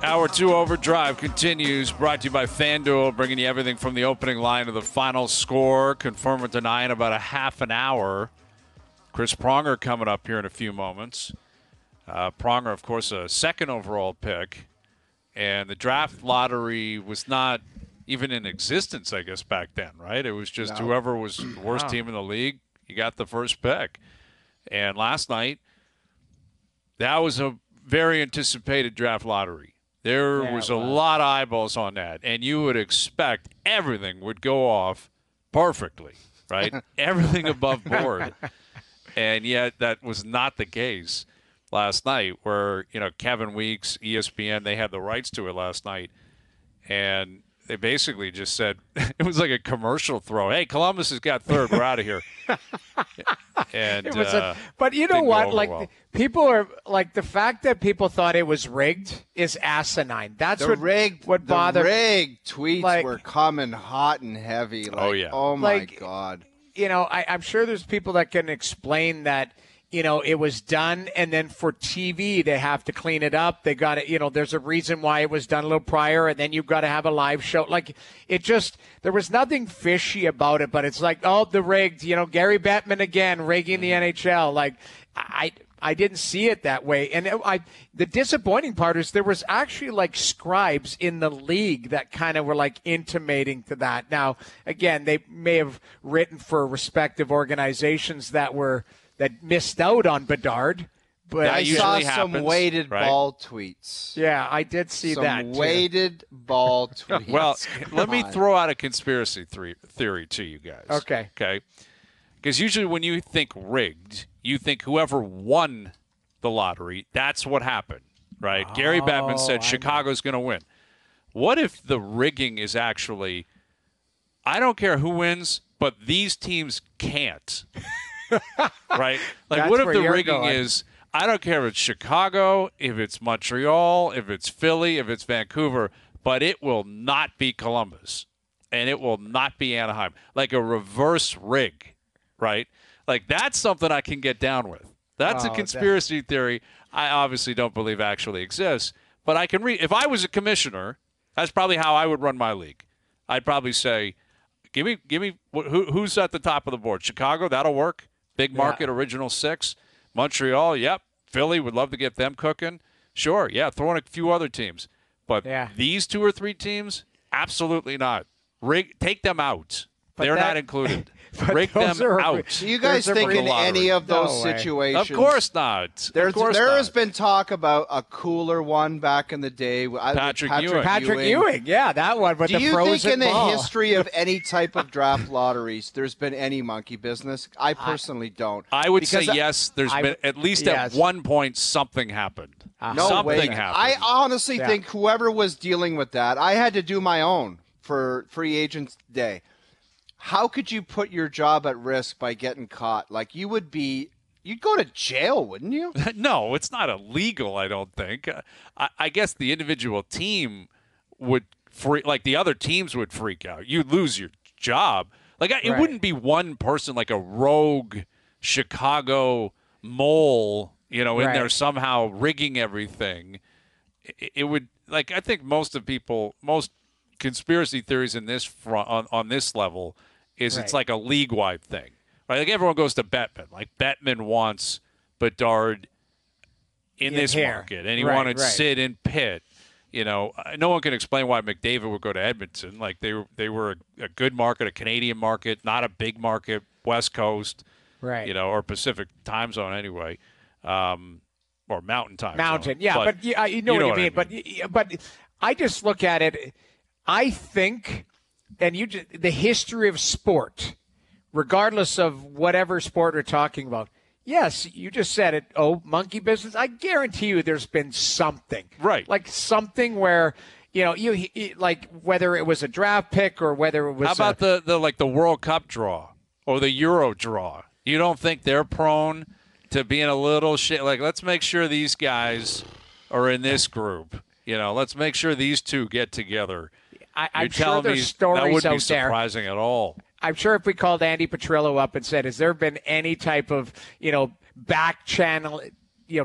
Hour 2 Overdrive continues, brought to you by FanDuel, bringing you everything from the opening line to the final score. Confirm or deny in about a half an hour. Chris Pronger coming up here in a few moments. Pronger, of course, a second overall pick. And the draft lottery was not even in existence, I guess, back then, right? It was just whoever was the worst team in the league, you got the first pick. And last night, that was a very anticipated draft lottery. There was a lot of eyeballs on that, and you would expect everything would go off perfectly, right? Everything above board. And yet that was not the case last night where, Kevin Weeks, ESPN, they had the rights to it last night. And they basically just said, it was like a commercial throw. Hey, Columbus has got third. We're out of here. And it was but you know what? Like, people are like, the fact that people thought it was rigged is asinine. That's what bothered. The rigged tweets were coming hot and heavy. Oh my God. I'm sure there's people that can explain that. It was done, and then for TV, they have to clean it up. They got it, there's a reason why it was done a little prior, and then you've got to have a live show. Like, there was nothing fishy about it, but it's like, the rigged, Gary Bettman again, rigging the NHL. Like, I didn't see it that way. And the disappointing part is there was actually like scribes in the league that kind of were like intimating to that. Now, again, they may have written for respective organizations that missed out on Bedard. But I saw some weighted ball tweets. Yeah, I did see that. Some weighted ball tweets. Well, let me throw out a conspiracy theory to you guys. Okay. Because usually when you think rigged, you think whoever won the lottery, that's what happened, right? Gary Bettman said Chicago's going to win. What if the rigging is actually, I don't care who wins, but these teams can't. Right? Like, that's what if the rigging going. is, I don't care if it's Chicago, if it's Montreal, if it's Philly, if it's Vancouver, but it will not be Columbus, and it will not be Anaheim. Like a reverse rig, right? Like, that's something I can get down with. That's a conspiracy theory I obviously don't believe actually exists, but I can read. If I was a commissioner, that's probably how I would run my league. I'd probably say, give me who's at the top of the board? Chicago, that'll work. Big market, original six. Montreal, yep. Philly, would love to get them cooking. Sure, throw in a few other teams. But these two or three teams, absolutely not. Take them out. They're not included. Rig them out. Do you guys think in any of those situations? Of course not. There has been talk about a cooler one back in the day. Patrick Ewing. Yeah, that one. But do you think in the history of any type of draft lotteries there's been any monkey business? I personally don't. I would say yes. There's been at least at one point something happened. Something happened. I honestly think whoever was dealing with that, I had to do my own for Free Agents Day. How could you put your job at risk by getting caught? Like, you'd go to jail, wouldn't you? No, it's not illegal, I don't think. I guess the individual team would the other teams would freak out. You'd lose your job. Like, it wouldn't be one person, like a rogue Chicago mole, in there somehow rigging everything. It would, like, I think most conspiracy theories in this front on this level is it's like a league-wide thing, right? Like, everyone goes to Bettman. Like, Bettman wants Bedard in this market, and he wanted Sid in Pitt. No one can explain why McDavid would go to Edmonton. Like, they were a good market, a Canadian market, not a big market, West Coast, or Pacific time zone anyway, or Mountain time zone. But you know what I mean. But I just look at it. I think, and the history of sport, regardless of whatever sport we're talking about, yes, you just said it. Oh, monkey business. I guarantee you there's been something. Right. Like something where, you like whether it was a draft pick or whether it was. How about the World Cup draw or the Euro draw? You don't think they're prone to being a little shit? Like, let's make sure these guys are in this group. Let's make sure these two get together. I'm sure there's stories out there. That wouldn't be surprising at all. I'm sure if we called Andy Petrillo up and said, has there been any type of, back channel,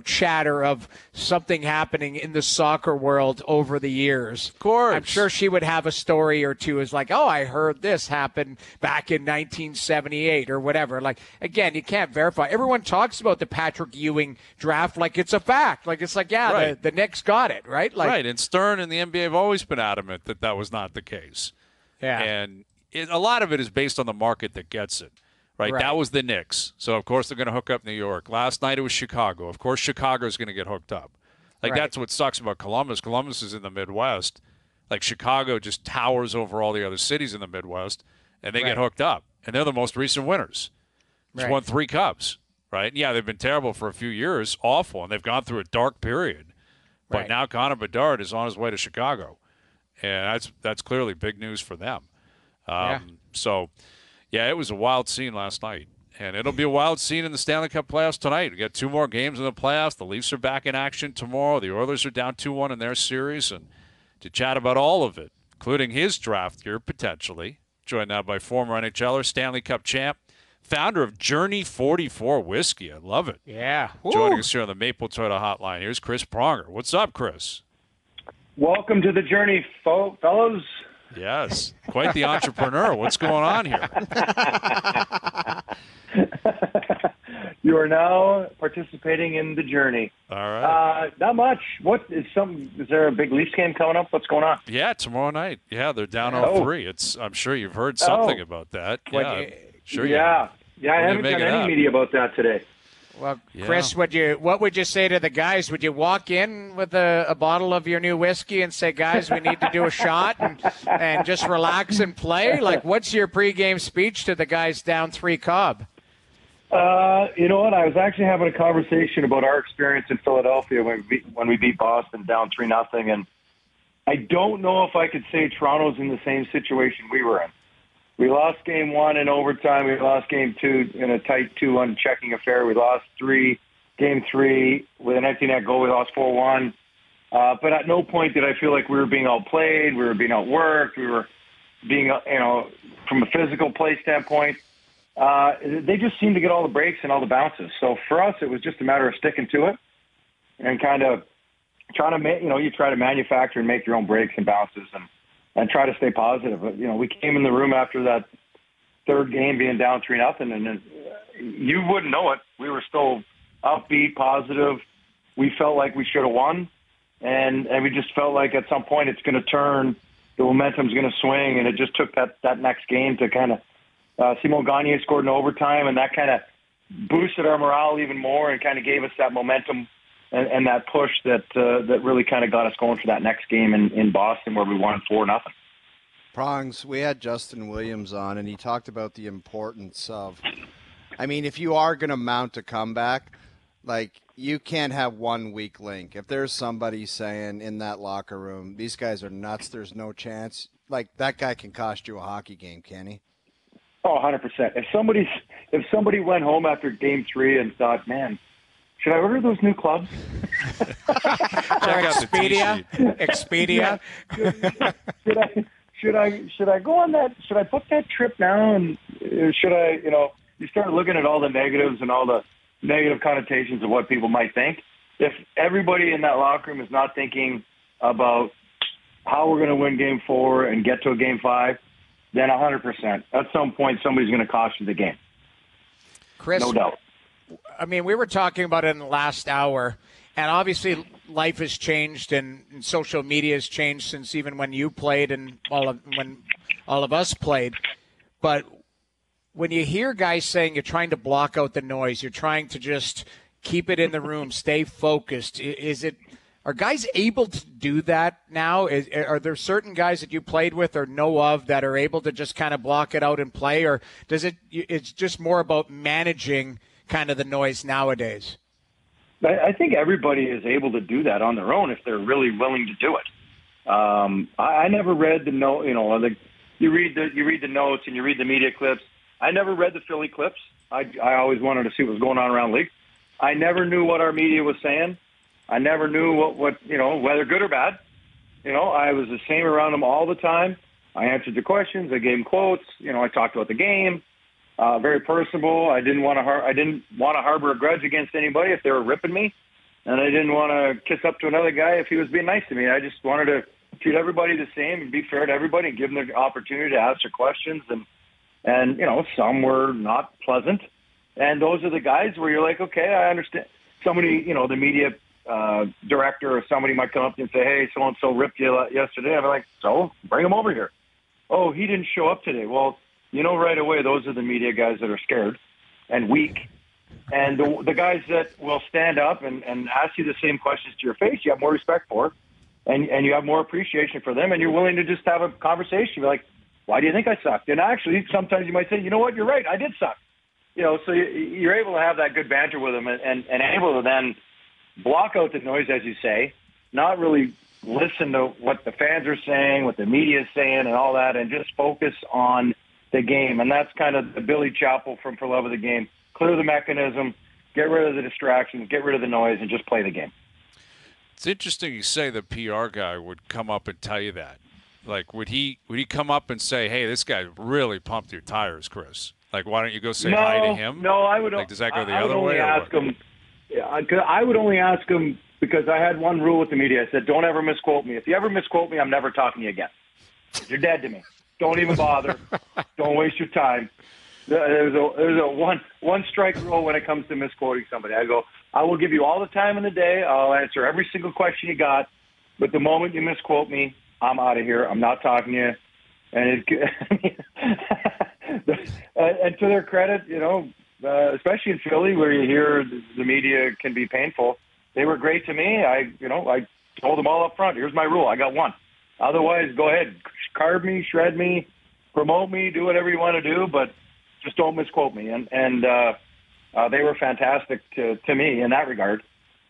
chatter of something happening in the soccer world over the years. Of course. I'm sure she would have a story or two as like, oh, I heard this happened back in 1978 or whatever. Like, again, you can't verify. Everyone talks about the Patrick Ewing draft like it's a fact. Like, it's like, yeah, right. the Knicks got it, right? Like, right, and Stern and the NBA have always been adamant that was not the case. Yeah. And a lot of it is based on the market that gets it. Right, that was the Knicks. So, of course, they're going to hook up New York. Last night it was Chicago. Of course, Chicago's going to get hooked up. Like, that's what sucks about Columbus. Columbus is in the Midwest. Like, Chicago just towers over all the other cities in the Midwest, and they get hooked up. And they're the most recent winners. Just won 3 Cups, right? And yeah, they've been terrible for a few years, awful, and they've gone through a dark period. But now Connor Bedard is on his way to Chicago. And that's clearly big news for them. So... yeah, it was a wild scene last night, and it'll be a wild scene in the Stanley Cup playoffs tonight. We got 2 more games in the playoffs. The Leafs are back in action tomorrow. The Oilers are down 2-1 in their series, and to chat about all of it, including his draft year potentially, joined now by former NHLer, Stanley Cup champ, founder of Journey 44 Whiskey. I love it. Yeah. Joining us here on the Maple Toyota Hotline. Here's Chris Pronger. What's up, Chris? Welcome to the journey, fellows. Yes, quite the entrepreneur. What's going on here? You are now participating in the journey. All right. Not much. Is there a big Leafs game coming up? What's going on? Yeah, tomorrow night. Yeah, they're down 0-3. I'm sure you've heard something about that. Yeah, sure. Yeah, I haven't done any media about that today. Well, Chris, what would you say to the guys? Would you walk in with a bottle of your new whiskey and say, guys, we need to do a shot and just relax and play? Like, what's your pregame speech to the guys down 3 Cobb? You know what? I was actually having a conversation about our experience in Philadelphia when we beat Boston down 3-0, and I don't know if I could say Toronto's in the same situation we were in. We lost game 1 in overtime. We lost game 2 in a tight 2-1 checking affair. We lost game 3 with an empty net goal. We lost 4-1. But at no point did I feel like we were being outplayed. We were being outworked. We were being, from a physical play standpoint, they just seemed to get all the breaks and all the bounces. So for us, it was just a matter of sticking to it and kind of trying to, you try to manufacture and make your own breaks and bounces and try to stay positive. But, we came in the room after that third game being down 3-0, and you wouldn't know it. We were still upbeat, positive. We felt like we should have won, and we just felt like at some point it's going to turn, the momentum's going to swing, and it just took that next game to kind of Simon Gagne scored in overtime, and that kind of boosted our morale even more and kind of gave us that momentum and that push that really kind of got us going for that next game in Boston where we won 4-0. Prongs, we had Justin Williams on, and he talked about the importance of, if you are going to mount a comeback, like, you can't have one weak link. If there's somebody saying in that locker room, these guys are nuts, there's no chance, like, that guy can cost you a hockey game, can he? Oh, 100%. If somebody went home after game 3 and thought, man, should I order those new clubs? Expedia. Should I go on that? Should I book that trip now? And should I, you start looking at all the negatives and all the negative connotations of what people might think. If everybody in that locker room is not thinking about how we're going to win game 4 and get to a game 5, then 100%. At some point, somebody's going to cost you the game. Chris, no doubt. We were talking about it in the last hour, and obviously life has changed and social media has changed since even when you played and when all of us played. But when you hear guys saying you're trying to block out the noise, you're trying to just keep it in the room, stay focused, are guys able to do that now? Are there certain guys that you played with or know of that are able to just kind of block it out and play, or it's just more about managing kind of the noise nowadays? I think everybody is able to do that on their own if they're really willing to do it. I never read the note. You read the notes and you read the media clips. I never read the Philly clips. I always wanted to see what was going on around the league. I never knew what our media was saying. I never knew what whether good or bad. I was the same around them all the time. I answered the questions. I gave them quotes. I talked about the game. Very personable. I didn't want to harbor a grudge against anybody if they were ripping me. and I didn't want to kiss up to another guy if he was being nice to me. I just wanted to treat everybody the same and be fair to everybody and give them the opportunity to ask their questions. And some were not pleasant. And those are the guys where you're like, okay, I understand. Somebody, the media director or somebody might come up to you and say, hey, so-and-so ripped you yesterday. I'm like, so bring him over here. Oh, he didn't show up today. Well, right away, those are the media guys that are scared and weak. And the guys that will stand up and ask you the same questions to your face, you have more respect for, and you have more appreciation for them, and you're willing to just have a conversation. You're like, why do you think I sucked? And actually, sometimes you might say, you know what, you're right, I did suck. So you're able to have that good banter with them and able to then block out the noise, as you say, not really listen to what the fans are saying, what the media is saying and all that, and just focus on the game. And that's kind of the Billy Chappell from For Love of the Game. Clear the mechanism, get rid of the distractions, get rid of the noise, and just play the game. It's interesting you say the PR guy would come up and tell you that. Like, would he come up and say, hey, this guy really pumped your tires, Chris? Like, why don't you go say hi to him? No, I would. Like, does that go the I other would way? Only ask him. I would only ask him because I had one rule with the media. I said, don't ever misquote me. If you ever misquote me, I'm never talking to you again. You're dead to me. Don't even bother. Don't waste your time. There's a one strike rule when it comes to misquoting somebody. I will give you all the time in the day. I'll answer every single question you got. But the moment you misquote me, I'm out of here. I'm not talking to you. And and to their credit, especially in Philly where you hear the media can be painful, they were great to me. I told them all up front, here's my rule. I got one. Otherwise, go ahead, carve me, shred me, promote me, do whatever you want to do, but just don't misquote me. And they were fantastic to me in that regard.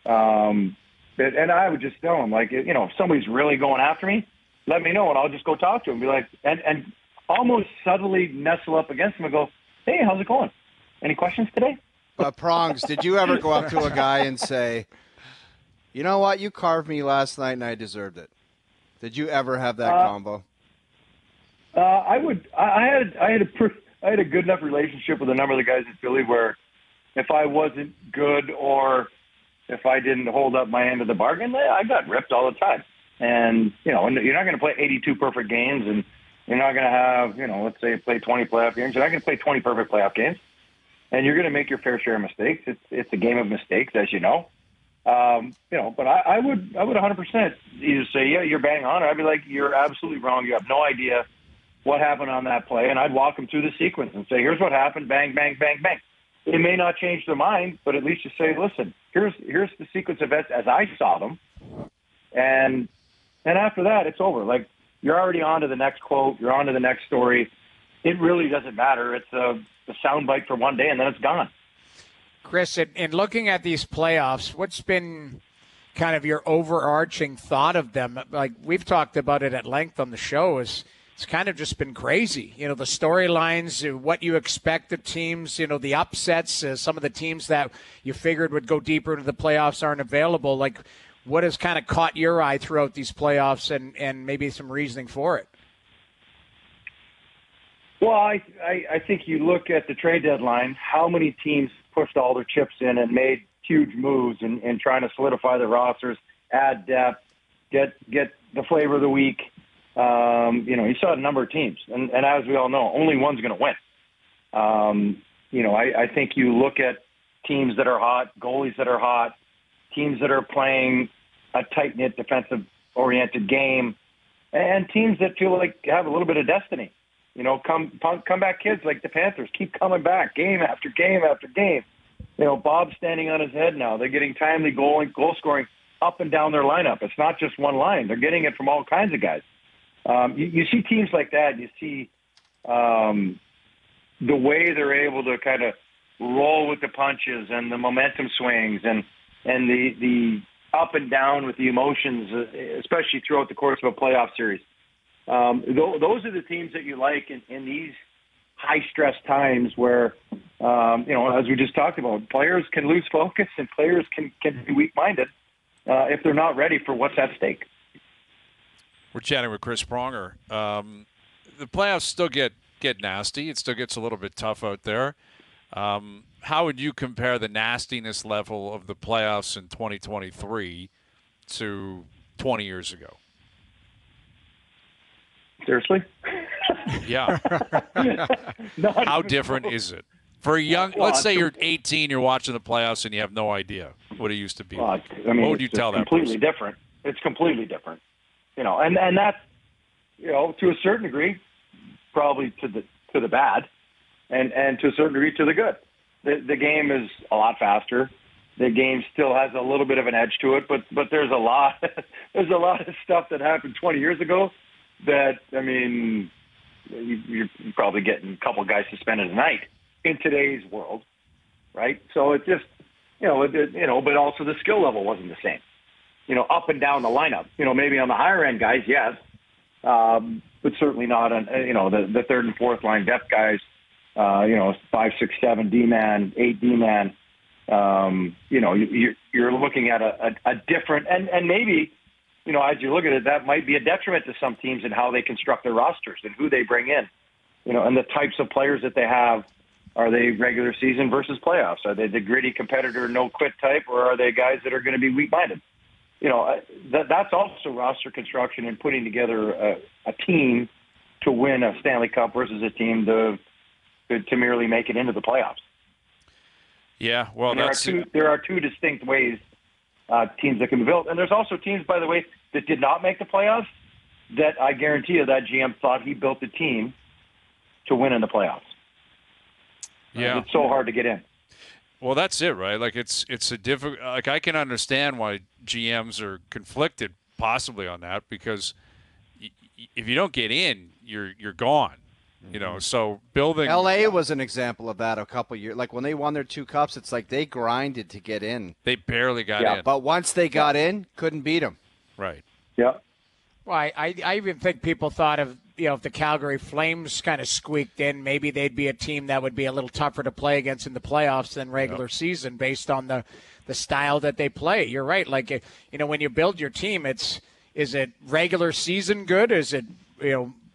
And I would just tell them, like, if somebody's really going after me, let me know, and I'll just go talk to him. Be like, and almost subtly nestle up against him and go, hey, how's it going? Any questions today? But Prongs, did you ever go up to a guy and say, you know what, you carved me last night and I deserved it? Did you ever have that combo? I had a good enough relationship with a number of the guys in Philly where if I wasn't good or if I didn't hold up my end of the bargain, I got ripped all the time. And, you're not going to play 82 perfect games, and you're not going to have, let's say you play 20 playoff games. You're not going to play 20 perfect playoff games. And you're going to make your fair share of mistakes. It's a game of mistakes, as you know. But I would 100% either say, yeah, you're bang on, or I'd be like, you're absolutely wrong. You have no idea what happened on that play. And I'd walk them through the sequence and say, here's what happened, bang, bang, bang, bang. It may not change their mind, but at least you say, listen, here's the sequence of events as I saw them. And after that, it's over. Like, you're already on to the next quote. You're on to the next story. It really doesn't matter. It's a soundbite for one day, and then it's gone. Chris, in looking at these playoffs, what's been kind of your overarching thought of them? Like, we've talked about it at length on the show. It's kind of just been crazy. The storylines, what you expect of teams, the upsets, some of the teams that you figured would go deeper into the playoffs aren't available. Like, what has kind of caught your eye throughout these playoffs and maybe some reasoning for it? Well, I think you look at the trade deadline, how many teams pushed all their chips in and made huge moves in trying to solidify their rosters, add depth, get the flavor of the week. You saw a number of teams. And as we all know, only one's going to win. I think you look at teams that are hot, goalies that are hot, teams that are playing a tight-knit, defensive-oriented game, and teams that feel like have a little bit of destiny. Comeback kids like the Panthers keep coming back game after game after game. Bob's standing on his head now. They're getting timely goal scoring up and down their lineup. It's not just one line. They're getting it from all kinds of guys. You see teams like that. You see the way they're able to kind of roll with the punches and the momentum swings and the up and down with the emotions, especially throughout the course of a playoff series. Those are the teams that you like in these high-stress times where, as we just talked about, players can lose focus and players can be weak-minded if they're not ready for what's at stake. We're chatting with Chris Pronger. The playoffs still get nasty. It still gets a little bit tough out there. How would you compare the nastiness level of the playoffs in 2023 to 20 years ago? Seriously? Yeah. How different is it? For a young, let's say you're 18, you're watching the playoffs, and you have no idea what it used to be. I mean, what would you tell that completely person? different. It's completely different. And that's, to a certain degree, probably to the bad, and to a certain degree to the good. The game is a lot faster. The game still has a little bit of an edge to it, but there's a lot of stuff that happened 20 years ago that, I mean, you're probably getting a couple of guys suspended a night in today's world, right? So it just, but also the skill level wasn't the same, up and down the lineup. Maybe on the higher end guys, yes, but certainly not on, the third and fourth line depth guys, 5, 6, 7 D-man, 8 D-man. You're looking at a different, and maybe, as you look at it, that might be a detriment to some teams in how they construct their rosters and who they bring in, and the types of players that they have. Are they regular season versus playoffs? Are they the gritty competitor, no quit type, or are they guys that are going to be weak-minded? That's also roster construction and putting together a team to win a Stanley Cup versus a team to merely make it into the playoffs. Yeah, well, there are two distinct ways teams that can be built. And there's also teams, by the way, that did not make the playoffs that I guarantee you that GM thought he built the team to win in the playoffs. Yeah. It's so hard to get in. Well, that's it, right? Like it's a difficult. Like I can understand why GMs are conflicted, possibly on that, because if you don't get in, you're gone. So building. LA was an example of that a couple years. Like when they won their 2 cups, it's like they grinded to get in. They barely got in. But once they got in, couldn't beat them. Right. Yeah. Well, I even think people thought of, if the Calgary Flames kind of squeaked in, maybe they'd be a team that would be a little tougher to play against in the playoffs than regular season based on the style that they play. You're right. Like, when you build your team, is it regular season good? Is it,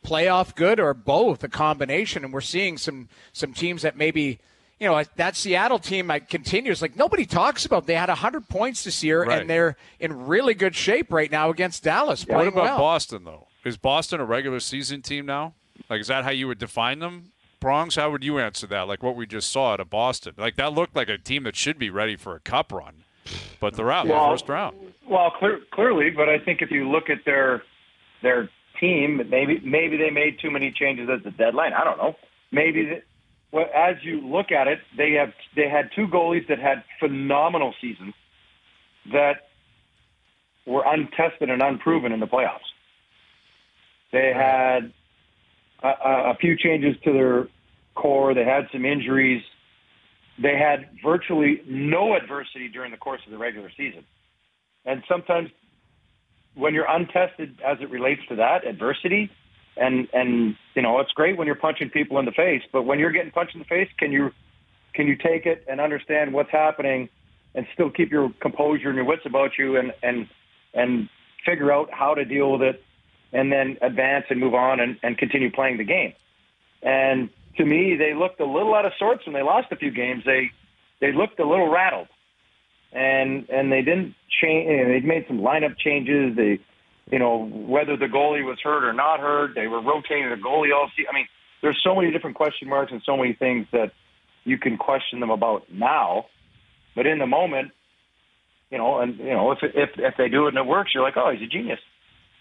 playoff good, or both, a combination? And we're seeing some teams that maybe, that Seattle team continues. Like, nobody talks about. They had 100 points this year, right, and they're in really good shape right now against Dallas. What about Boston, though? Is Boston a regular season team now? Like, is that how you would define them? Prongs, how would you answer that? Like what we just saw out of Boston. Like, that looked like a team that should be ready for a cup run, but they're out in the first round. Well, clearly, but I think if you look at their team, maybe they made too many changes at the deadline. I don't know. Maybe as you look at it, they had 2 goalies that had phenomenal seasons that were untested and unproven in the playoffs. They had a few changes to their core. They had some injuries. They had virtually no adversity during the course of the regular season. And sometimes when you're untested as it relates to that adversity, and it's great when you're punching people in the face, but when you're getting punched in the face, can you take it and understand what's happening and still keep your composure and your wits about you and figure out how to deal with it, and then advance and move on and continue playing the game. And to me, they looked a little out of sorts when they lost a few games. They looked a little rattled, and they didn't change. They made some lineup changes. They, whether the goalie was hurt or not hurt, they were rotating the goalie all season. I mean, there's so many different question marks and so many things that you can question them about now, but in the moment, if they do it and it works, you're like, oh, he's a genius.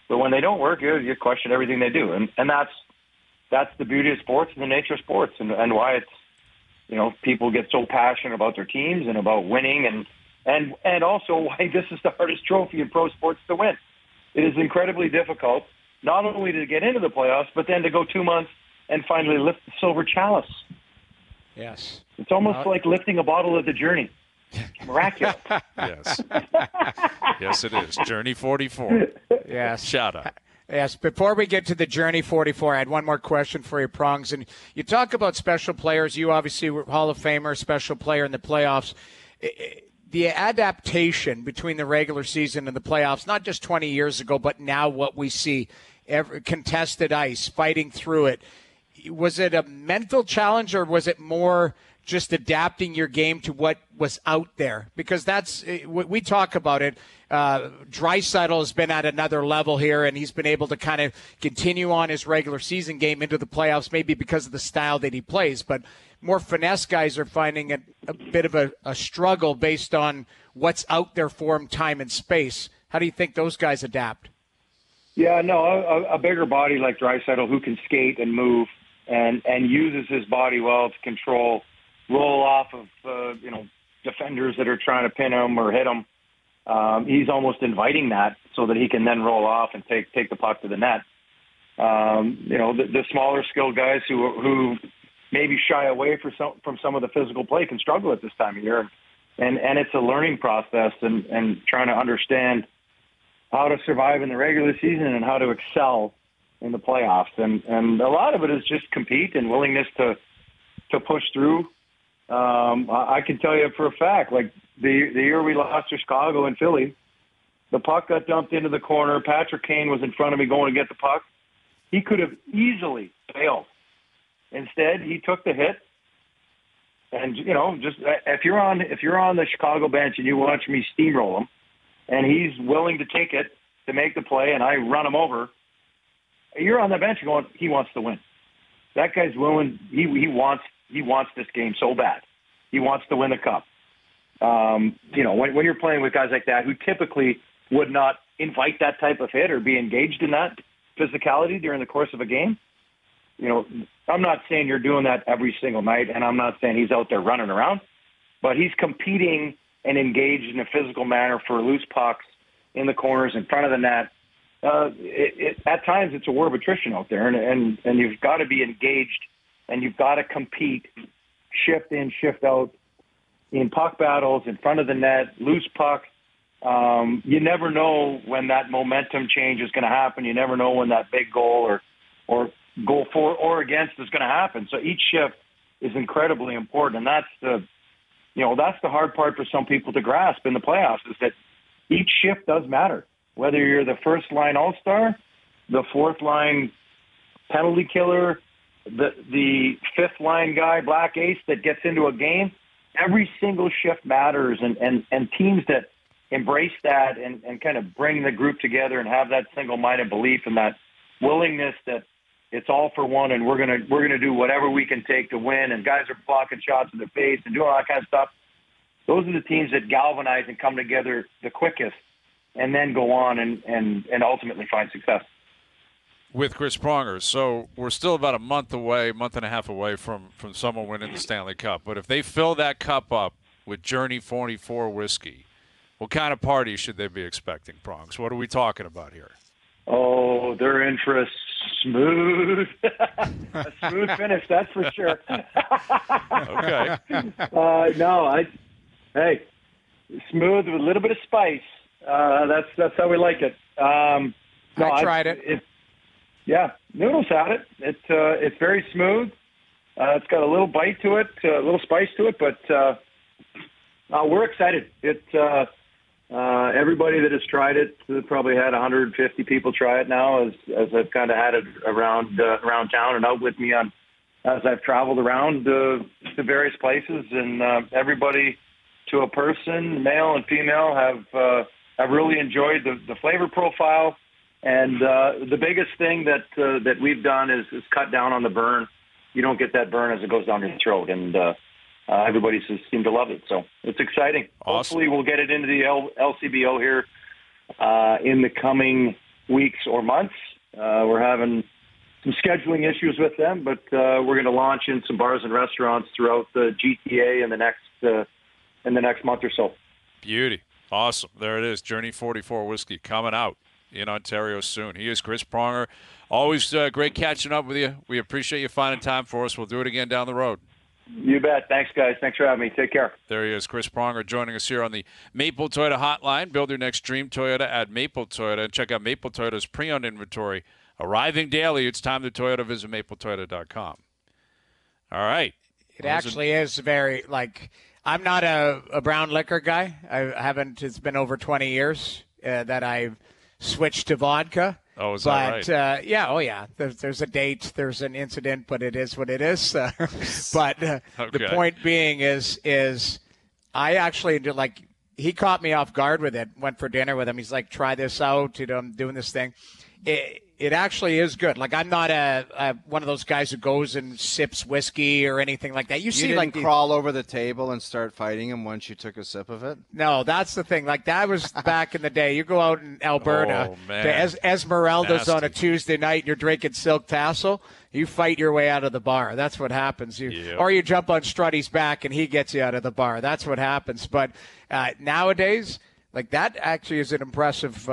But when they don't work, you question everything they do, and that's the beauty of sports and the nature of sports, and why it's people get so passionate about their teams and about winning, and also why this is the hardest trophy in pro sports to win. It is incredibly difficult not only to get into the playoffs, but then to go 2 months and finally lift the silver chalice. Yes, it's almost like lifting a bottle of the Journey. Miraculous. Yes. Yes, it is. Journey 44. Yes. Shout out. Yes. Before we get to the Journey 44, I had one more question for you, Prongs. And you talk about special players. You obviously were Hall of Famer, special player in the playoffs. The adaptation between the regular season and the playoffs, not just 20 years ago, but now what we see, contested ice, fighting through it. Was it a mental challenge, or was it more just adapting your game to what was out there? Because that's we talk about it. Draisaitl has been at another level here, and he's been able to kind of continue on his regular season game into the playoffs, maybe because of the style that he plays. But more finesse guys are finding it a bit of a struggle based on what's out there for him, time and space. How do you think those guys adapt? Yeah, no, a bigger body like Draisaitl who can skate and move and uses his body well to control, roll off of defenders that are trying to pin him or hit him. He's almost inviting that so that he can then roll off and take the puck to the net. The smaller skilled guys who maybe shy away from some of the physical play can struggle at this time of year. And it's a learning process and trying to understand how to survive in the regular season and how to excel in the playoffs. And a lot of it is just compete and willingness to push through. I can tell you for a fact, like the year we lost to Chicago and Philly, the puck got dumped into the corner. Patrick Kane was in front of me going to get the puck. He could have easily failed. Instead, he took the hit. And, just if you're on the Chicago bench and you watch me steamroll him, and he's willing to take it to make the play, and I run him over, you're on the bench going, he wants to win. That guy's willing. He wants this game so bad. He wants to win the cup. When you're playing with guys like that who typically would not invite that type of hit or be engaged in that physicality during the course of a game, I'm not saying you're doing that every single night, and I'm not saying he's out there running around, but he's competing and engaged in a physical manner for loose pucks in the corners in front of the net. At times it's a war of attrition out there, and you've got to be engaged, and you've got to compete, shift in, shift out, in puck battles, in front of the net, loose puck. You never know when that momentum change is going to happen. You never know when that big goal or goal for or against is going to happen. So each shift is incredibly important, and that's the hard part for some people to grasp in the playoffs, is that each shift does matter. Whether you're the first line all-star, the fourth line penalty killer, the fifth line guy, black ace that gets into a game, every single shift matters, and teams that embrace that and kind of bring the group together and have that single-minded belief and that willingness that it's all for one, and we're gonna do whatever we can take to win, and guys are blocking shots in the face and doing all that kind of stuff. Those are the teams that galvanize and come together the quickest, and then go on and ultimately find success. With Chris Pronger, so we're still about a month and a half away from someone winning the Stanley Cup. But if they fill that cup up with Journey 44 whiskey, what kind of party should they be expecting, Prongs? What are we talking about here? Oh, they're in for a smooth finish, that's for sure. Okay. Hey, smooth with a little bit of spice. That's how we like it. I tried it. Yeah, Noodles had it. It's very smooth. It's got a little bite to it, a little spice to it, but we're excited. Everybody that has tried it, probably had 150 people try it now, as I've kind of had it around town and out with me as I've traveled around to various places, and everybody to a person, male and female, have really enjoyed the flavor profile. And the biggest thing that we've done is cut down on the burn. You don't get that burn as it goes down your throat, and everybody seemed to love it. So it's exciting. Awesome. Hopefully we'll get it into the LCBO here in the coming weeks or months. We're having some scheduling issues with them, but we're going to launch in some bars and restaurants throughout the GTA in the next month or so. Beauty. Awesome. There it is. Journey 44 whiskey coming out in Ontario soon. He is Chris Pronger. Always great catching up with you. We appreciate you finding time for us. We'll do it again down the road. You bet. Thanks, guys. Thanks for having me. Take care. There he is, Chris Pronger, joining us here on the Maple Toyota Hotline. Build your next dream Toyota at Maple Toyota. And check out Maple Toyota's pre-owned inventory. Arriving daily. It's time to Toyota. Visit mapletoyota.com. All right. It actually is very, I'm not a brown liquor guy. I haven't. It's been over 20 years that I've switched to vodka. Oh, is that right? Yeah. There's a date. There's an incident, but it is what it is. But the point being is I actually like he caught me off guard with it. Went for dinner with him. He's like, try this out. I'm doing this thing. It actually is good. Like I'm not one of those guys who goes and sips whiskey or anything like that. You see, didn't like crawl over the table and start fighting him once you took a sip of it. No, that's the thing. Like that was back in the day. You go out in Alberta to Esmeralda's on a Tuesday night, and you're drinking Silk Tassel. You fight your way out of the bar. That's what happens. Or you jump on Strutty's back and he gets you out of the bar. That's what happens. But nowadays, like that actually is an impressive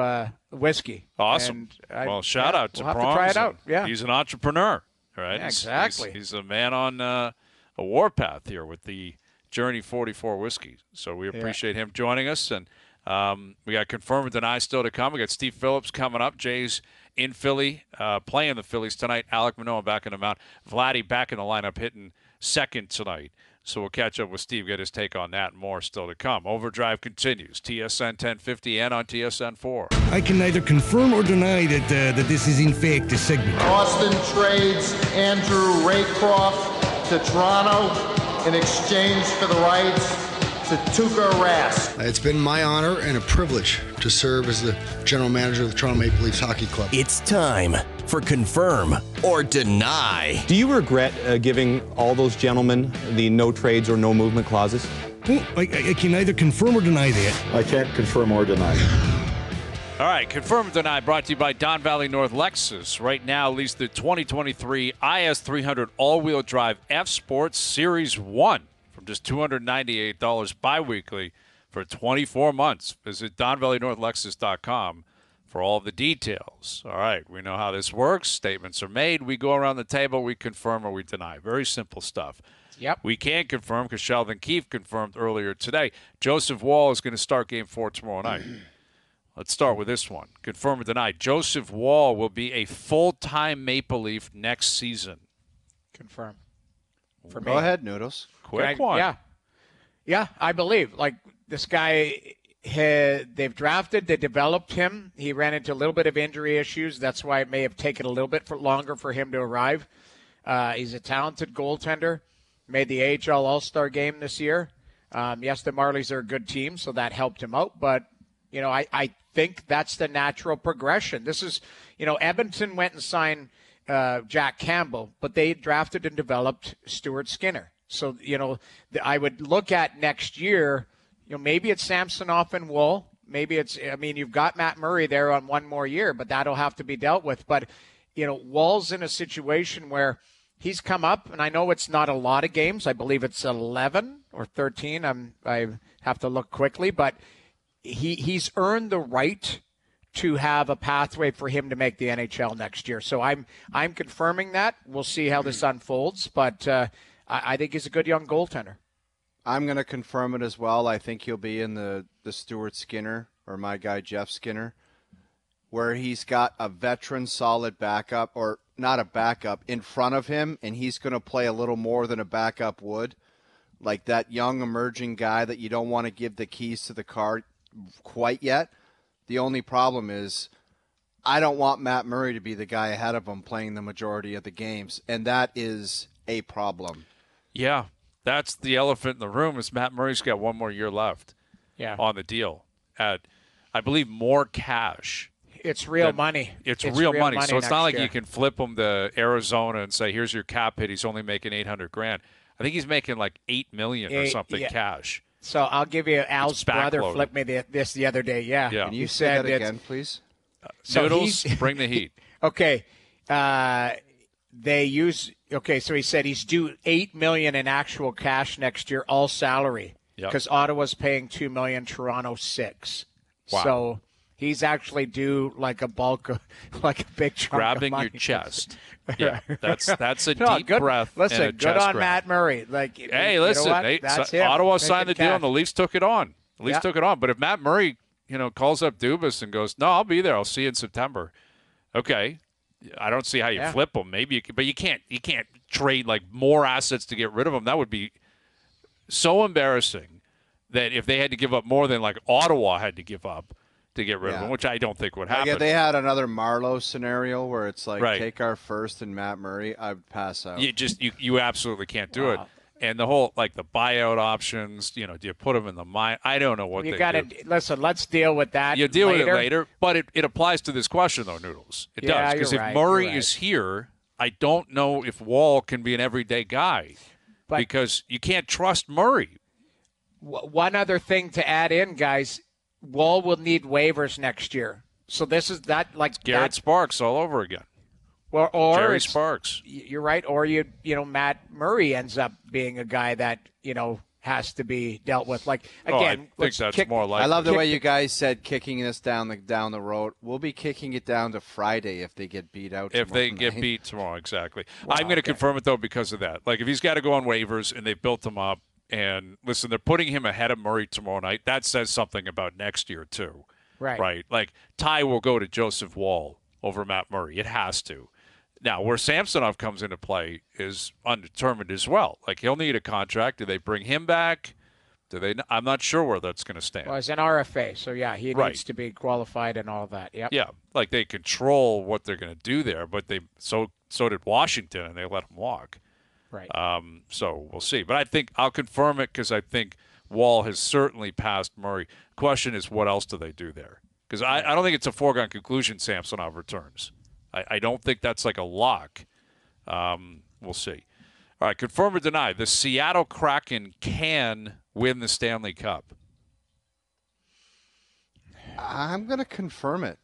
whiskey. Awesome. Well, shout out to We'll have Pronger. to try it out. Yeah. He's an entrepreneur, right? Yeah, exactly. He's a man on a warpath here with the Journey 44 whiskey. So we appreciate him joining us. And we got Confirm or Deny still to come. We got Steve Phillips coming up. Jay's in Philly, playing the Phillies tonight. Alec Manoah back in the mound. Vladdy back in the lineup, hitting second tonight. So we'll catch up with Steve, get his take on that and more still to come. Overdrive continues. TSN 1050 and on TSN 4. I can neither confirm or deny that this is in fact a segment. Boston trades Andrew Raycroft to Toronto in exchange for the rights to Tuukka Rask. It's been my honor and a privilege to serve as the general manager of the Toronto Maple Leafs Hockey Club. It's time for Confirm or Deny. Do you regret giving all those gentlemen the no trades or no movement clauses? I can neither confirm or deny that. I can't confirm or deny. All right, Confirm or Deny brought to you by Don Valley North Lexus. Right now, lease the 2023 IS300 all-wheel drive F-Sports Series 1 from just $298 biweekly for 24 months. Visit DonValleyNorthLexus.com for all of the details. All right, we know how this works. Statements are made. We go around the table. We confirm or we deny. Very simple stuff. Yep. We can confirm because Sheldon Keefe confirmed earlier today. Joseph Wall is going to start Game 4 tomorrow night. Let's start with this one. Confirm or deny. Joseph Wall will be a full-time Maple Leaf next season. Confirm. For me. Go ahead, Noodles. Quick one. Yeah, I believe. Like this guy, they've drafted, they developed him. He ran into a little bit of injury issues. That's why it may have taken a little bit longer for him to arrive. He's a talented goaltender. Made the AHL All-Star game this year. Yes, the Marlies are a good team, so that helped him out. But, I think that's the natural progression. This is, Edmonton went and signed Jack Campbell, but they drafted and developed Stuart Skinner. So, I would look at next year, maybe it's Samsonov and Wool. Maybe it's, you've got Matt Murray there on one more year, but that'll have to be dealt with. But, Wool's in a situation where he's come up, and I know it's not a lot of games. I believe it's 11 or 13. I have to look quickly, but he's earned the right to have a pathway for him to make the NHL next year. So I'm confirming that. We'll see how this unfolds, but I think he's a good young goaltender. I'm going to confirm it as well. I think he'll be in the Stuart Skinner, or my guy Jeff Skinner, where he's got a veteran solid backup, or not a backup, in front of him, and he's going to play a little more than a backup would. Like that young emerging guy that you don't want to give the keys to the car quite yet. The only problem is I don't want Matt Murray to be the guy ahead of him playing the majority of the games, and that is a problem. Yeah, that's the elephant in the room is Matt Murray's got one more year left on the deal at, I believe, more cash. It's real money. It's real money. So it's not like you can flip him to Arizona and say, here's your cap hit. He's only making $800,000. I think he's making like $8 million or something cash. So I'll give you Al's brother flipped me this the other day. Yeah. Can you say that again, please? Noodles, bring the heat. Okay. So he said he's due $8 million in actual cash next year, all salary, because Ottawa's paying $2 million, Toronto $6 million. Wow. So he's actually due like a bulk of, like a big chunk grabbing of money. your chest. Yeah, that's a deep breath. Listen, and a good chest on grab. Matt Murray. Like, hey, listen, that's him. Ottawa Make signed the deal, and the Leafs took it on. The Leafs took it on. But if Matt Murray, calls up Dubas and goes, "No, I'll be there. I'll see you in September." Okay, I don't see how you flip him. Maybe, but you can't trade like more assets to get rid of him. That would be so embarrassing that if they had to give up more than like Ottawa had to give up to get rid of him, which I don't think would happen. Like if they had another Marlowe scenario where it's like Right. take our first and Matt Murray, I'd pass out. You absolutely can't do it. And the whole the buyout options, do you put them in the mine? I don't know what you they got to do. Listen. Let's deal with that. You deal with it later, but it applies to this question though, Noodles. It does, because if Murray is here, I don't know if Wall can be an everyday guy, because you can't trust Murray. One other thing to add in, guys. Wall will need waivers next year. So this is that Garrett Sparks all over again. Or Jerry Sparks. You're right. Or Matt Murray ends up being a guy that has to be dealt with. Like again, I think that's more likely. I love the way you guys said kicking this down the road. We'll be kicking it down to Friday if they get beat out. If they get beat tomorrow, exactly. I'm going to confirm it though because of that. Like if he's got to go on waivers and they built him up. And listen, they're putting him ahead of Murray tomorrow night. That says something about next year, too. Right. Like, Ty will go to Joseph Wall over Matt Murray. It has to. Now, where Samsonov comes into play is undetermined as well. Like, he'll need a contract. Do they bring him back? Do they? I'm not sure where that's going to stand. Well, he's an RFA, so, he needs to be qualified and all that. Yep. Yeah, like they control what they're going to do there, but so did Washington, and they let him walk. Right. So we'll see. But I think I'll confirm it because I think Wall has certainly passed Murray. Question is, what else do they do there? Because I don't think it's a foregone conclusion Samsonov returns. I don't think that's like a lock. We'll see. All right, confirm or deny, the Seattle Kraken can win the Stanley Cup. I'm going to confirm it.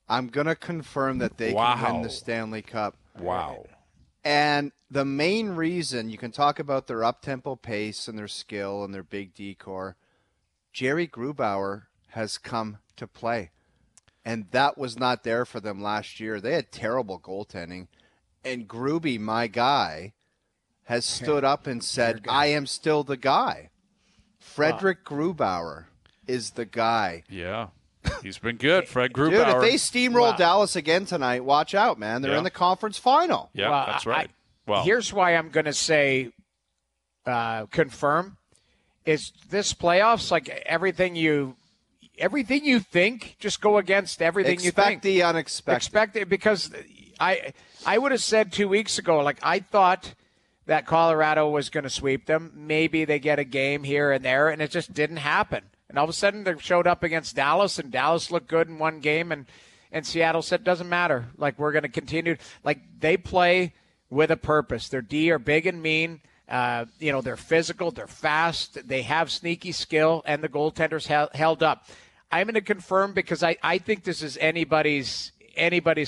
I'm going to confirm that they can win the Stanley Cup. Wow. And the main reason, you can talk about their up-tempo pace and their skill and their big decor, Jerry Grubauer has come to play. And that was not there for them last year. They had terrible goaltending. And Gruby, my guy, has stood up and said, I am still the guy. Frederick Grubauer is the guy. Yeah. He's been good, Fred Grubauer. Dude, if they steamroll Dallas again tonight, watch out, man. They're in the conference final. Yeah, that's right. Here's why I'm going to say confirm is this playoffs, like everything you think, just go against everything you think. Expect the unexpected. Expect it, because I would have said 2 weeks ago, like I thought that Colorado was going to sweep them. Maybe they get a game here and there, and it just didn't happen. And all of a sudden, they showed up against Dallas, and Dallas looked good in one game, and Seattle said, doesn't matter. Like, we're going to continue. Like, they play with a purpose. Their D are big and mean. They're physical. They're fast. They have sneaky skill, and the goaltenders held up. I'm going to confirm because I think this is anybody's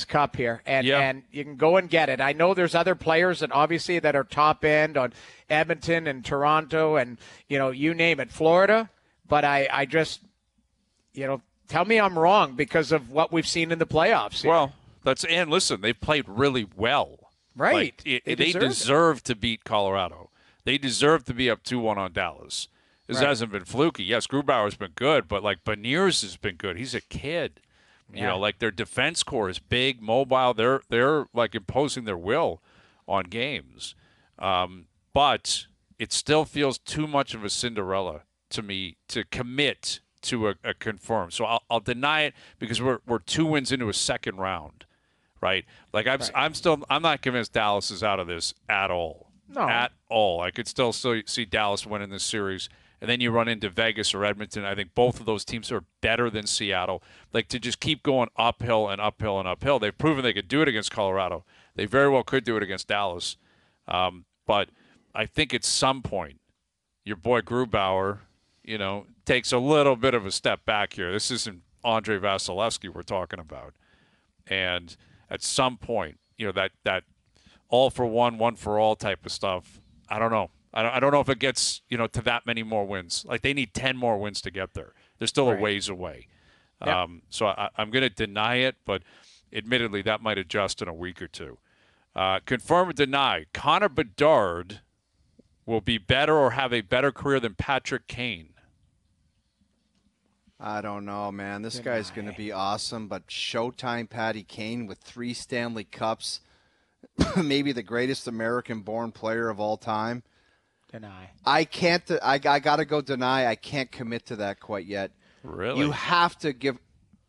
cup here, and you can go and get it. I know there's other players that obviously that are top end on Edmonton and Toronto and, you name it, Florida. But I just, tell me I'm wrong because of what we've seen in the playoffs here. Well, and listen, they've played really well. Right. Like, they deserve to beat Colorado. They deserve to be up 2-1 on Dallas. This hasn't been fluky. Yes, Grubauer's been good, but like Beniers has been good. He's a kid. Yeah. Like their defense core is big, mobile. They're like imposing their will on games. But it still feels too much of a Cinderella to me to commit to a confirm. So I'll deny it because we're 2 wins into a second round, right? Like I'm not convinced Dallas is out of this at all. No. At all. I could still see Dallas winning this series. And then you run into Vegas or Edmonton. I think both of those teams are better than Seattle. Like to just keep going uphill and uphill and uphill. They've proven they could do it against Colorado. They very well could do it against Dallas. But I think at some point, your boy Grubauer, takes a little bit of a step back here. This isn't Andre Vasilevsky we're talking about. And at some point, that all for one for all type of stuff, I don't know. I don't know if it gets, to that many more wins. Like, they need 10 more wins to get there. They're still a ways away. Yep. So I'm going to deny it, but admittedly, that might adjust in a week or two. Confirm or deny, Connor Bedard will be better or have a better career than Patrick Kane. I don't know, man. This guy's going to be awesome, but Showtime Patty Kane with 3 Stanley Cups, maybe the greatest American-born player of all time. Deny. I can't. I got to go deny. I can't commit to that quite yet. Really? You have to give.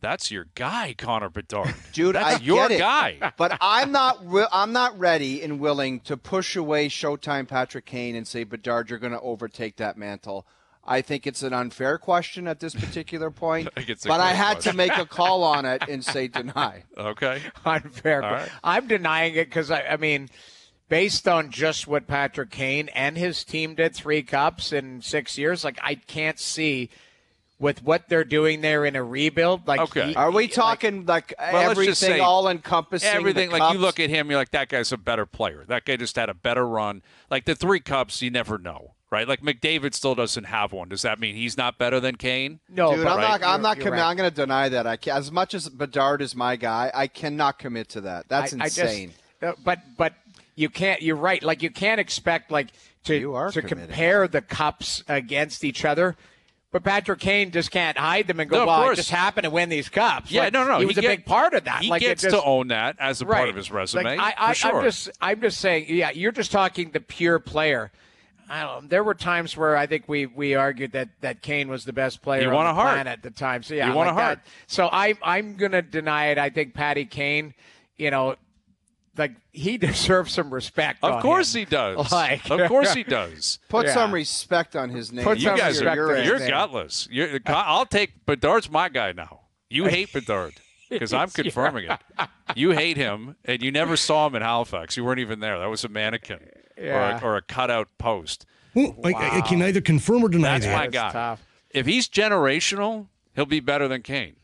That's your guy, Connor Bedard. Dude, That's I your get it. guy. But I'm not ready and willing to push away Showtime Patrick Kane and say, Bedard, you're going to overtake that mantle. I think it's an unfair question at this particular point. But I had to make a call on it and say deny. Okay. Unfair. Right. I'm denying it because, I mean, based on just what Patrick Kane and his team did, 3 cups in 6 years, like I can't see with what they're doing there in a rebuild. Like, okay. Are we talking everything all-encompassing? Everything. Like, you look at him, you're like, that guy's a better player. That guy just had a better run. Like, the 3 cups, you never know, right? Like, McDavid still doesn't have one. Does that mean he's not better than Kane? No, dude, I'm not committing. Right. I'm going to deny that. As much as Bedard is my guy, I cannot commit to that. That's insane. But you can't. You're right. Like, you can't expect to compare the cups against each other. But Patrick Kane just can't hide them and go, well, I just happen to win these cups. Yeah, no. He was a big part of that. He gets to own that as a part of his resume, for sure. I'm just saying, yeah, you're just talking the pure player. I don't know. There were times where I think we argued that Kane was the best player on the planet at the time. So, yeah, you want a heart. So I'm going to deny it. I think Patty Kane, like, he deserves some respect. Of course he does. Of course he does. Put some respect on his name. You guys you're gutless. I'll take Bedard's my guy now. You hate Bedard because I'm confirming it. You hate him, and you never saw him in Halifax. You weren't even there. That was a mannequin or a cutout post. Well, I can neither confirm or deny that. That's my guy. Tough. If he's generational, he'll be better than Kane.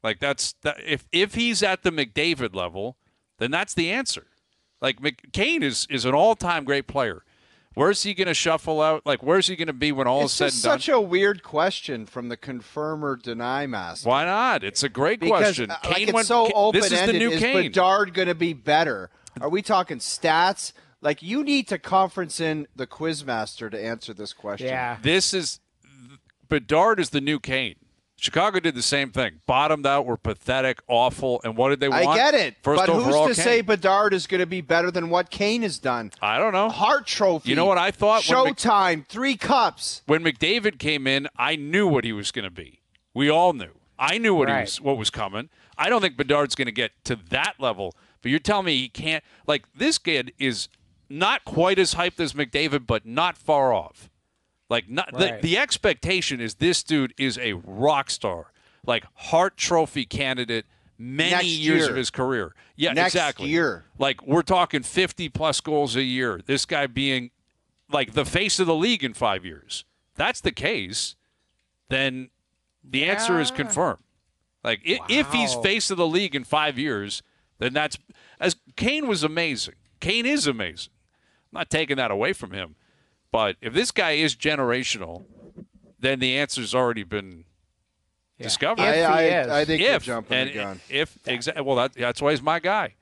Like, if he's at the McDavid level, then that's the answer. Like, Kane is an all-time great player. Where's he going to shuffle out? Like, where's he going to be when all is said and done? It's such a weird question from the confirm or deny master. Why not? It's a great question. Kane it's so open-ended. This is the new Kane. Is Bedard going to be better? Are we talking stats? Like, you need to conference in the quizmaster to answer this question. Yeah. Bedard is the new Kane. Chicago did the same thing. Bottomed out, were pathetic, awful, and what did they want? I get it. First but overall, who's to say Bedard is going to be better than what Kane has done? I don't know. Hart Trophy. You know what I thought? Showtime, 3 cups. When McDavid came in, I knew what he was going to be. We all knew. I knew what was coming. I don't think Bedard's going to get to that level, but you're telling me he can't. Like, this kid is not quite as hyped as McDavid, but not far off. Like, the expectation is this dude is a rock star, like Hart Trophy candidate many years of his career. Yeah, exactly. Next year. Like, we're talking 50-plus goals a year. This guy being, like, the face of the league in 5 years. That's the case, then the answer is confirmed. Like, if he's face of the league in 5 years, then that's – as Kane was amazing. Kane is amazing. I'm not taking that away from him. But if this guy is generational, then the answer's already been discovered. I think you're jumping the gun. Well, that's why he's my guy.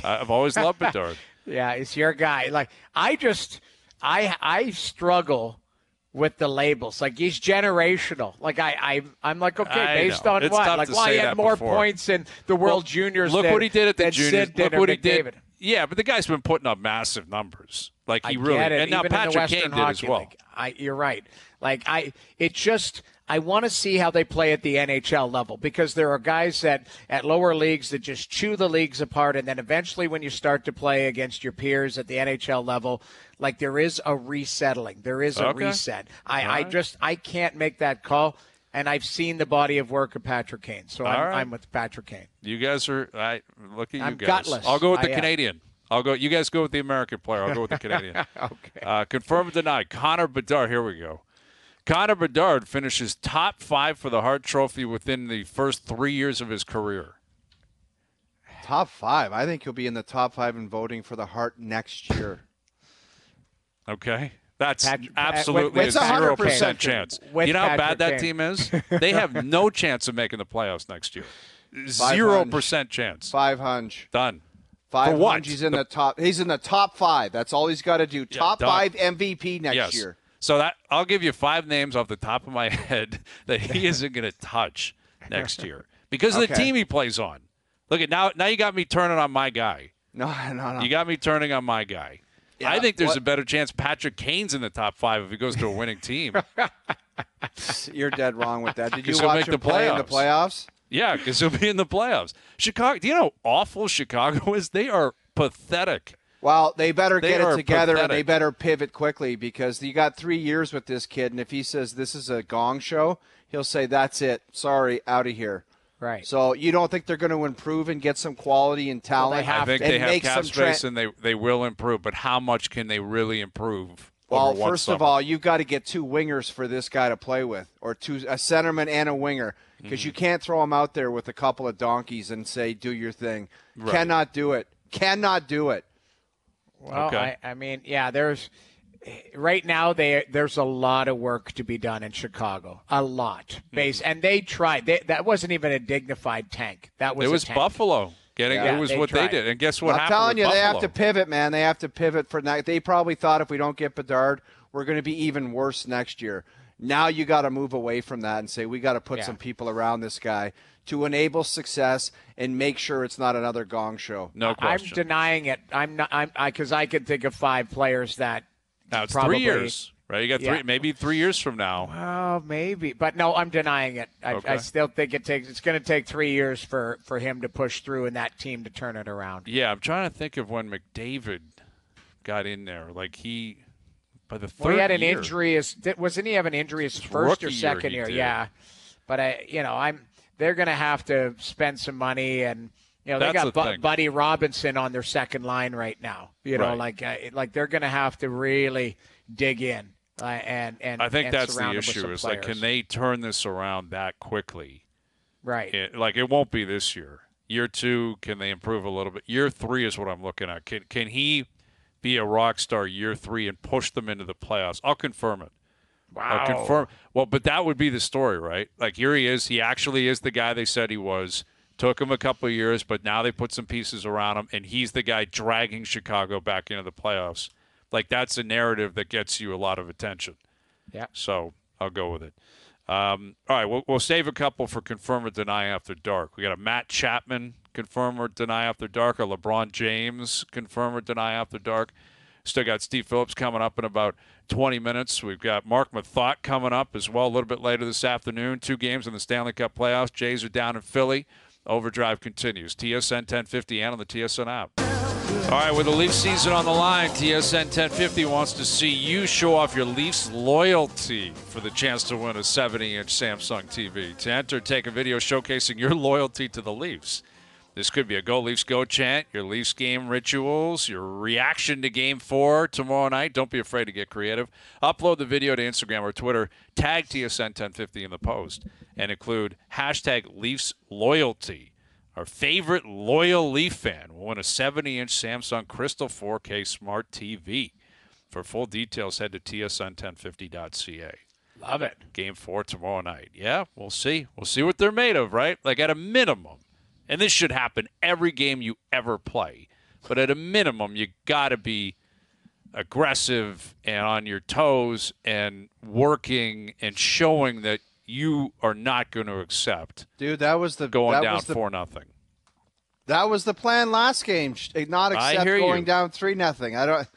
I've always loved Bedard. Yeah, it's your guy. Like, I struggle with the labels. Like, he's generational. Like, I'm like, okay, based on it's what? Tough like, to well, say he had that more before. points in the World Juniors. Look what he did at the Juniors. Look what he did. Yeah, but the guy's been putting up massive numbers. Like, he really, get it. and now Even Patrick Kane did as well. You're right. Like, I want to see how they play at the NHL level, because there are guys at lower leagues that just chew the leagues apart, and then eventually when you start to play against your peers at the NHL level, like, there is a resettling. There is a reset. I can't make that call. And I've seen the body of work of Patrick Kane, so I'm with Patrick Kane. You guys are look at you I'm guys. Gutless. I'll go with the Canadian. I'll go. You guys go with the American player. I'll go with the Canadian. Okay. Confirm or deny. Connor Bedard. Here we go. Connor Bedard finishes top 5 for the Hart Trophy within the first 3 years of his career. Top 5. I think he'll be in the top 5 in voting for the Hart next year. Okay. That's absolutely a 0% chance. You know how bad that team is? They have no chance of making the playoffs next year. 0% chance. 500. Done. 500. For what? He's in the top. He's in the top 5. That's all he's got to do. Top 5 MVP next year. So I'll give you 5 names off the top of my head that he isn't going to touch next year because of the team he plays on. Look at now you got me turning on my guy. No. You got me turning on my guy. Yeah, I think there's a better chance Patrick Kane's in the top 5 if he goes to a winning team. You're dead wrong with that. Did you watch him play in the playoffs? Yeah, because he'll be in the playoffs. Chicago, do you know how awful Chicago is? They are pathetic. Well, they better get it together pathetic. and they better pivot quickly because you got 3 years with this kid, and if he says this is a gong show, he'll say that's it. Sorry, out of here. Right. So you don't think they're going to improve and get some quality and talent? I think they have cap space and they will improve, but how much can they really improve? Well, first of all, you've got to get 2 wingers for this guy to play with, or a centerman and a winger, because you can't throw him out there with a couple of donkeys and say, do your thing. Right. Cannot do it. Cannot do it. Well, okay. I mean, yeah, right now there's a lot of work to be done in Chicago. A lot. And they tried. That wasn't even a dignified tank. It was Buffalo. It was what they did. And guess what happened? I'm telling you, Buffalo? They have to pivot, man. They have to pivot for next. They probably thought if we don't get Bedard, we're going to be even worse next year. Now you got to move away from that and say we got to put some people around this guy to enable success and make sure it's not another gong show. No question. I'm denying it. I'm not. Because I can think of 5 players that. Now it's probably, 3 years, right? You got maybe 3 years from now. Well, maybe, but no, I'm denying it. I still think it's going to take 3 years for him to push through and that team to turn it around. Yeah, I'm trying to think of when McDavid got in there. Like by the third he had an year, injury. Wasn't he have an injury his first or second year? Yeah, but they're going to have to spend some money, and they got Buddy Robinson on their second line right now. Like they're going to have to really dig in. And I think that's the surround issue. Is like, can they turn this around that quickly? Right. It won't be this year. Year 2, can they improve a little bit? Year 3 is what I'm looking at. Can he be a rock star year 3 and push them into the playoffs? I'll confirm it. Wow. I'll confirm. Well, but that would be the story, right? Like, here he is. He actually is the guy they said he was. Took him a couple of years, but now they put some pieces around him, and he's the guy dragging Chicago back into the playoffs. Like, that's a narrative that gets you a lot of attention. Yeah. So I'll go with it. All right, we'll save a couple for Confirm or Deny After Dark. We got a Matt Chapman Confirm or Deny After Dark, a LeBron James Confirm or Deny After Dark. Still got Steve Phillips coming up in about 20 minutes. We've got Mark Mathot coming up as well a little bit later this afternoon. 2 games in the Stanley Cup playoffs. Jays are down in Philly. OverDrive continues. TSN 1050 and on the TSN app. All right, with the Leafs season on the line, TSN 1050 wants to see you show off your Leafs loyalty for the chance to win a 70-inch Samsung TV. To enter, take a video showcasing your loyalty to the Leafs. This could be a Go Leafs Go chant, your Leafs game rituals, your reaction to Game 4 tomorrow night. Don't be afraid to get creative. Upload the video to Instagram or Twitter. Tag TSN 1050 in the post and include hashtag Leafs Loyalty. Our favorite loyal Leaf fan will win a 70-inch Samsung Crystal 4K Smart TV. For full details, head to tsn1050.ca. Love it. Game 4 tomorrow night. Yeah, we'll see. We'll see what they're made of, right? Like, at a minimum, and this should happen every game you ever play, but at a minimum, you got to be aggressive and on your toes and working and showing that you are not going to accept. Dude, that was the going down 4-0. That was the plan last game. Not accept going down 3-0.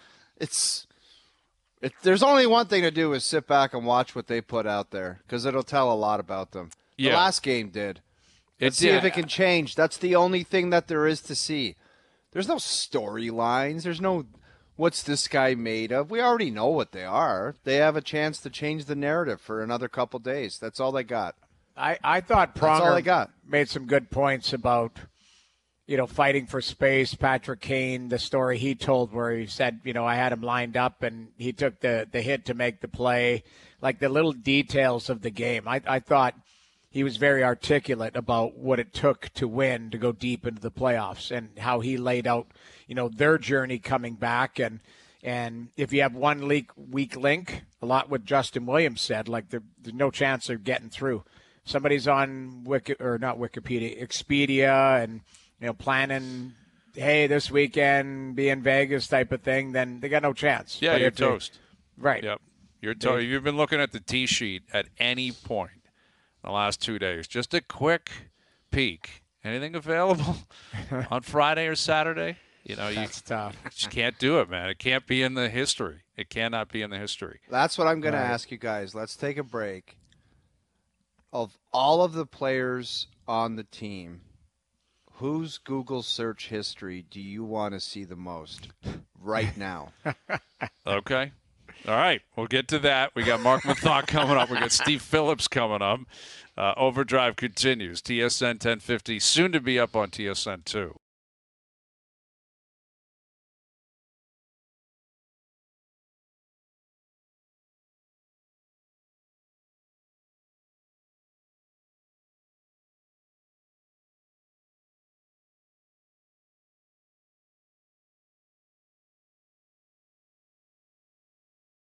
There's only one thing to do is sit back and watch what they put out there because it'll tell a lot about them. The last game did. Let's see if it can change. That's the only thing that there is to see. There's no storylines. There's no what's this guy made of. We already know what they are. They have a chance to change the narrative for another couple days. That's all they got. I thought Pronger made some good points about, fighting for space. Patrick Kane, the story he told where he said, I had him lined up and he took the hit to make the play. Like the little details of the game. I thought he was very articulate about what it took to win, to go deep into the playoffs, and how he laid out, their journey coming back. And if you have one weak link, a lot what Justin Williams said, like there's no chance of getting through. Somebody's on Expedia, and planning, hey, this weekend be in Vegas type of thing, then they got no chance. Yeah, you're toast. Right. Yep. You're toast. You've been looking at the tee sheet at any point the last 2 days. Just a quick peek. Anything available on Friday or Saturday? That's tough. You just can't do it, man. It can't be in the history. It cannot be in the history. That's what I'm going to ask you guys. Let's take a break. Of all of the players on the team, whose Google search history do you want to see the most right now? Okay. All right. We'll get to that. We got Mark Mathot coming up. We got Steve Phillips coming up. OverDrive continues. TSN 1050, soon to be up on TSN 2.